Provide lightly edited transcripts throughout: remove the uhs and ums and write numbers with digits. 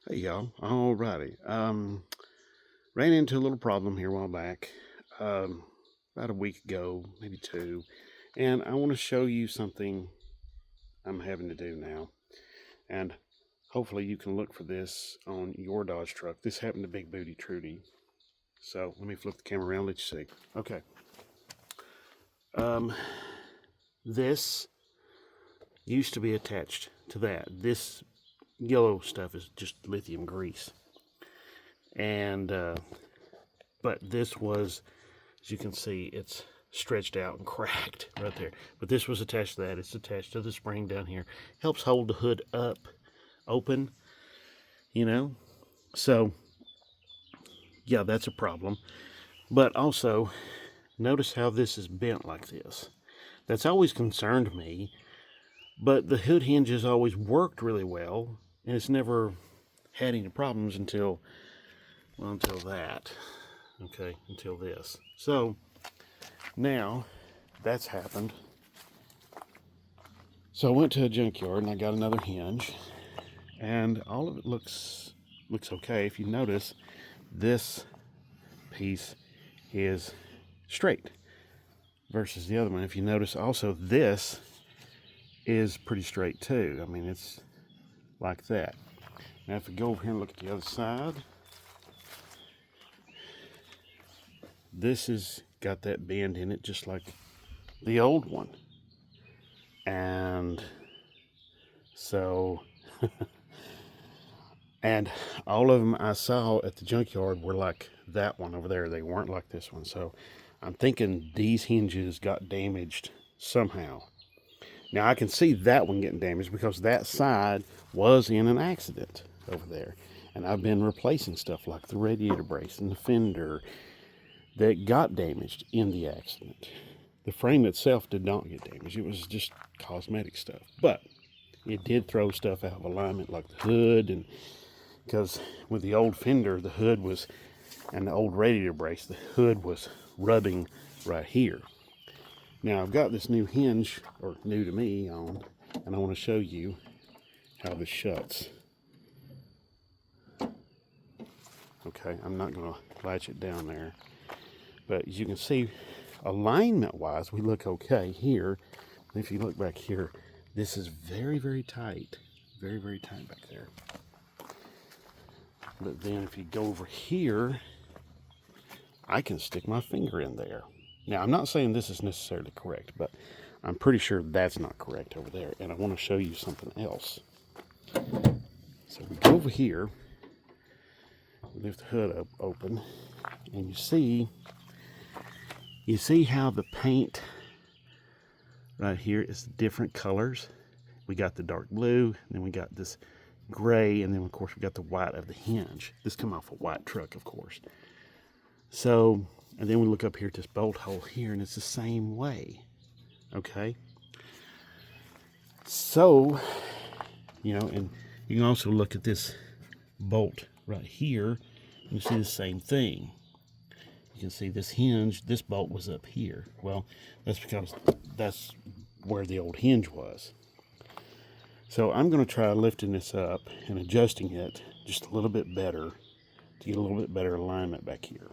Hey y'all. Alrighty. Ran into a little problem here a while back, about a week ago, maybe two, and I want to show you something I'm having to do now. And hopefully you can look for this on your Dodge truck. This happened to Big Booty Trudy. So let me flip the camera around, let you see. Okay. Um, this used to be attached to that. This yellow stuff is just lithium grease. And but this was, as you can see, it's stretched out and cracked right there. But this was attached to that. It's attached to the spring down here. Helps hold the hood up, open, you know. So, yeah, that's a problem. But also, notice how this is bent like this. That's always concerned me. But the hood hinge has always worked really well, and it's never had any problems until, well, until that. Okay, until this. So, now, that's happened. So I went to a junkyard and I got another hinge, and all of it looks okay. If you notice, this piece is straight versus the other one. If you notice also, this is pretty straight too. I mean, it's like that. Now if we go over here and look at the other side, this has got that bend in it just like the old one. And so and all of them I saw at the junkyard were like that one over there. They weren't like this one. So I'm thinking these hinges got damaged somehow. Now I can see that one getting damaged because that side was in an accident over there. And I've been replacing stuff like the radiator brace and the fender that got damaged in the accident. The frame itself did not get damaged. It was just cosmetic stuff. But it did throw stuff out of alignment like the hood, and because with the old fender, the hood was, and the old radiator brace, the hood was rubbing right here. Now I've got this new hinge, or new to me, on, and I want to show you how this shuts. Okay, I'm not going to latch it down there, but as you can see, alignment wise, we look okay here. If you look back here, this is very, very tight. Very, very tight back there. But then if you go over here, I can stick my finger in there. Now, I'm not saying this is necessarily correct, but I'm pretty sure that's not correct over there. And I want to show you something else. So we go over here, lift the hood up open, and you see how the paint right here is different colors. We got the dark blue, and then we got this gray, and then of course we got the white of the hinge. This come off a white truck, of course. So, and then we look up here at this bolt hole here, and it's the same way. Okay. So, you know, and you can also look at this bolt right here, and you see the same thing. You can see this hinge, this bolt was up here. Well, that's because that's where the old hinge was. So I'm going to try lifting this up and adjusting it just a little bit better to get a little bit better alignment back here.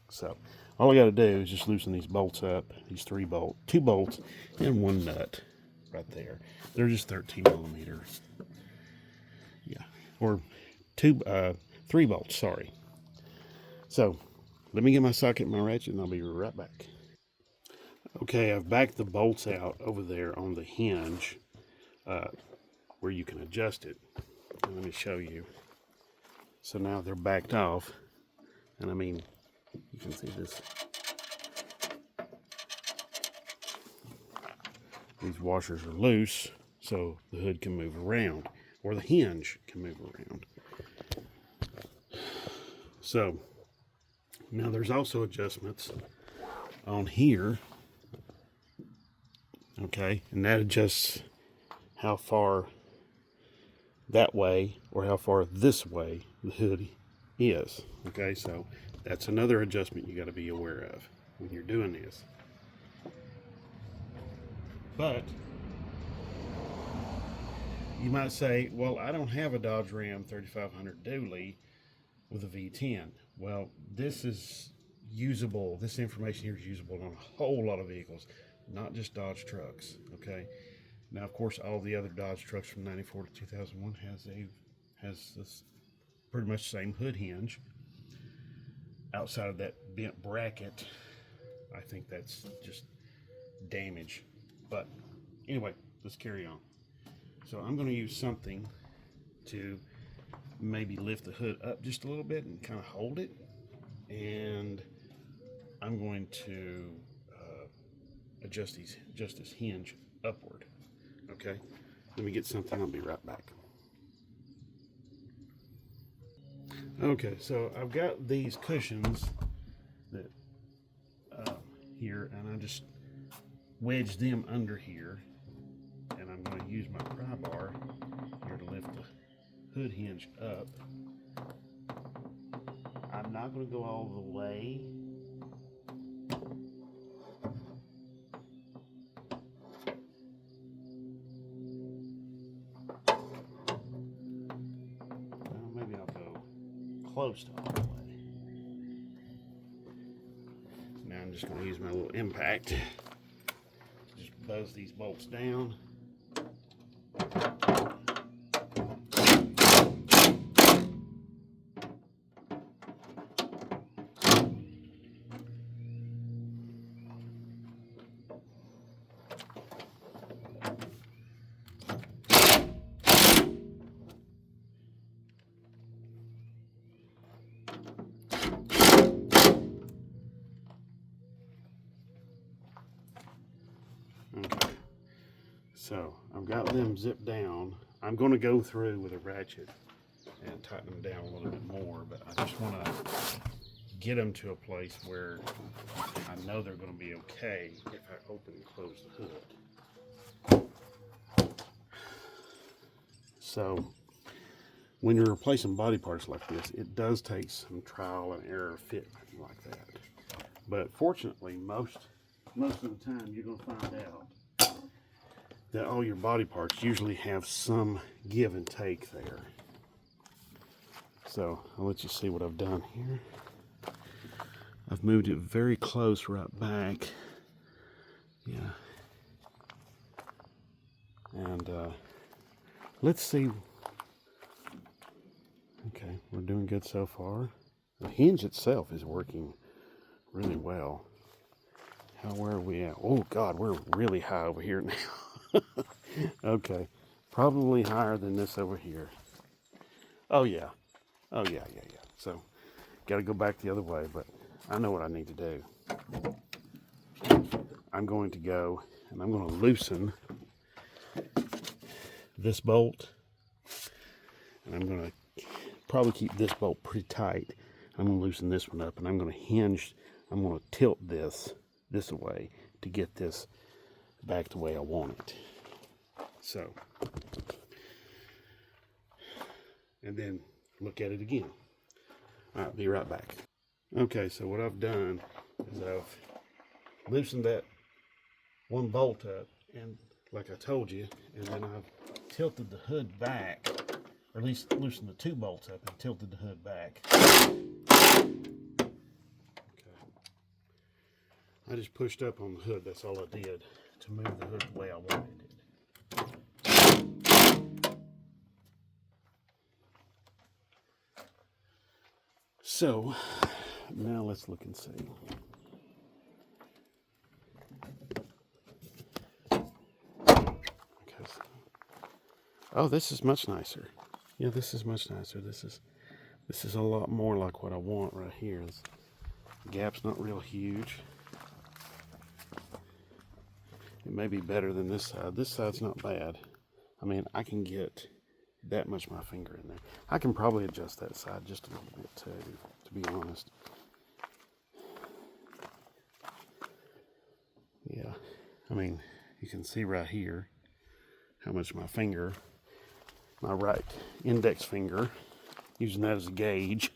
So all I got to do is just loosen these bolts up, these two bolts, and one nut right there. They're just 13 millimeter. Yeah, or three bolts, sorry. So let me get my socket and my ratchet, and I'll be right back. Okay, I've backed the bolts out over there on the hinge where you can adjust it. Let me show you. So now they're backed off, and I mean, you can see this. These washers are loose, so the hood can move around, or the hinge can move around. So now there's also adjustments on here. Okay, and that adjusts how far that way or how far this way the hood is. Okay, so that's another adjustment you got to be aware of when you're doing this. But You might say, well, I don't have a Dodge Ram 3500 dually with a V10. Well, this is usable. This information here is usable on a whole lot of vehicles, not just Dodge trucks. Okay. Now, of course, all the other Dodge trucks from '94 to 2001 has this pretty much the same hood hinge. Outside of that bent bracket, I think that's just damage. But anyway, let's carry on. So I'm going to use something to maybe lift the hood up just a little bit and kind of hold it. And I'm going to adjust this hinge upward. Okay, let me get something. I'll be right back. Okay, so I've got these cushions that here, and I just wedged them under here, and I'm going to use my pry bar here to lift the hood hinge up. I'm not going to go all the way. Well, maybe I'll go close to all the way. Now I'm just going to use my little impact. Just buzz these bolts down. Okay, so I've got them zipped down. I'm going to go through with a ratchet and tighten them down a little bit more, but I just want to get them to a place where I know they're going to be okay if I open and close the hood. So when you're replacing body parts like this, it does take some trial and error fitting like that. But fortunately, most of the time you're going to find out that all your body parts usually have some give and take there. So I'll let you see what I've done here. I've moved it very close right back. Yeah. And let's see. Okay, we're doing good so far. The hinge itself is working really well. Where are we at? Oh God, we're really high over here now. Okay, probably higher than this over here. Oh yeah. So, got to go back the other way, but I know what I need to do. I'm going to go and I'm going to loosen this bolt, and I'm going to probably keep this bolt pretty tight. I'm going to loosen this one up, and I'm going to hinge. I'm going to tilt this away to get this back the way I want it. So, and then look at it again. All right, be right back. Okay, so what I've done is I've loosened that one bolt up, and like I told you, and then I've tilted the hood back, or at least loosened the two bolts up and tilted the hood back. I just pushed up on the hood, that's all I did, to move the hood the way I wanted it. So, now let's look and see. Okay. Oh, this is much nicer. Yeah, this is much nicer. This is a lot more like what I want right here. This gap's not real huge. It may be better than this side. This side's not bad. I mean, I can get that much of my finger in there. I can probably adjust that side just a little bit too, to be honest. Yeah, I mean, you can see right here how much my finger, my right index finger, using that as a gauge.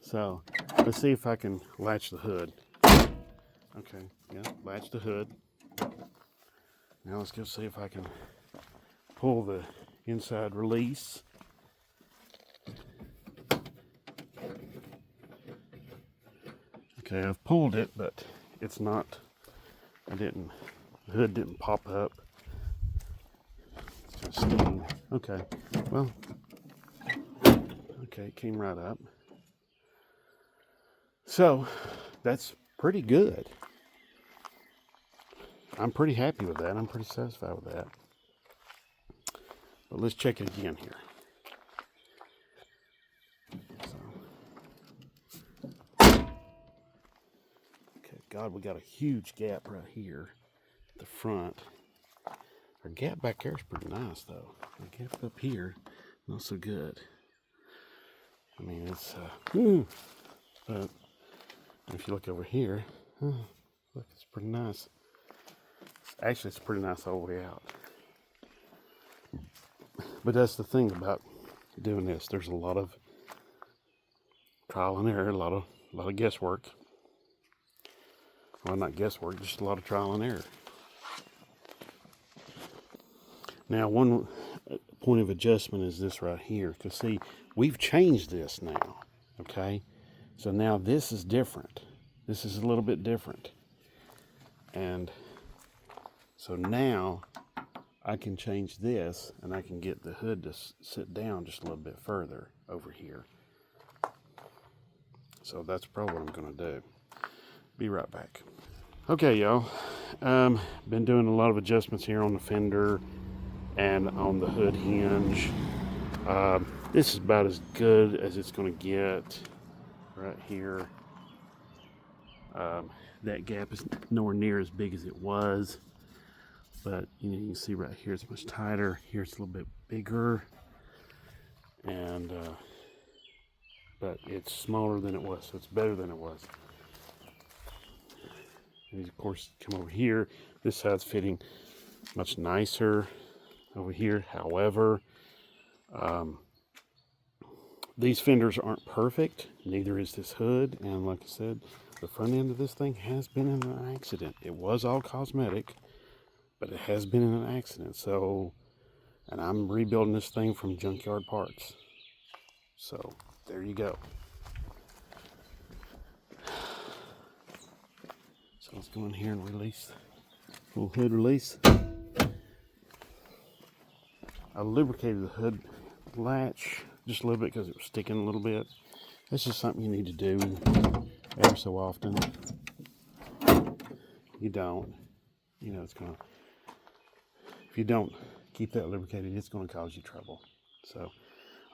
So, let's see if I can latch the hood. Okay, yeah, latch the hood. Now let's go see if I can pull the inside release. Okay, I've pulled it, but it's not, the hood didn't pop up. It's just sticking. Okay, well, okay, it came right up. So, that's pretty good. I'm pretty happy with that. I'm pretty satisfied with that. But let's check it again here. Okay, God, we got a huge gap right here at the front. Our gap back there is pretty nice, though. The gap up here, not so good. I mean, it's, but if you look over here, look, it's pretty nice. Actually, it's pretty nice all the way out. But that's the thing about doing this. There's a lot of trial and error, a lot of guesswork. Well, not guesswork, just a lot of trial and error. Now, one point of adjustment is this right here. Because see, we've changed this now, okay? So now this is different. This is a little bit different. And so now I can change this and I can get the hood to sit down just a little bit further over here. So that's probably what I'm going to do. Be right back. Okay, y'all. Been doing a lot of adjustments here on the fender and on the hood hinge. This is about as good as it's going to get right here. That gap is nowhere near as big as it was, but you can see right here it's much tighter. Here it's a little bit bigger, and but it's smaller than it was, so it's better than it was. And of course, come over here. This side's fitting much nicer over here. However, these fenders aren't perfect. Neither is this hood. And like I said, the front end of this thing has been in an accident. It was all cosmetic, but it has been in an accident. So, and I'm rebuilding this thing from junkyard parts. So, there you go. So let's go in here and release, little hood release. I lubricated the hood latch just a little bit because it was sticking a little bit. That's just something you need to do every so often. You don't, it's gonna, if you don't keep that lubricated, it's gonna cause you trouble. So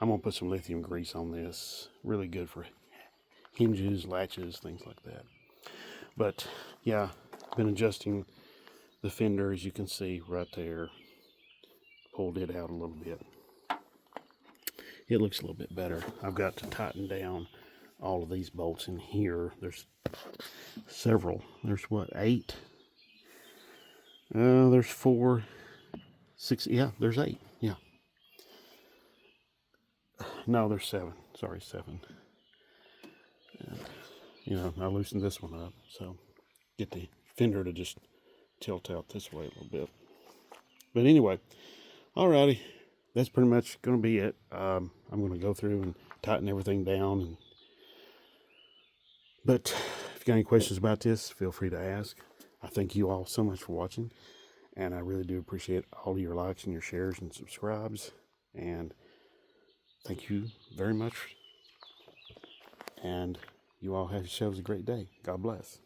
I'm gonna put some lithium grease on this. Really good for hinges, latches, things like that. But yeah, been adjusting the fender, as you can see right there. Pulled it out a little bit. It looks a little bit better. I've got to tighten down all of these bolts in here. There's several. There's what, 8? There's 4, 6. Yeah, there's 8. Yeah. No, there's 7. Sorry, 7. And, I loosened this one up, so get the fender to just tilt out this way a little bit. But anyway, alrighty, that's pretty much going to be it. I'm going to go through and tighten everything down. But if you got any questions about this, feel free to ask. I thank you all so much for watching, and I really do appreciate all of your likes and your shares and subscribes. And thank you very much. And you all have yourselves a great day. God bless.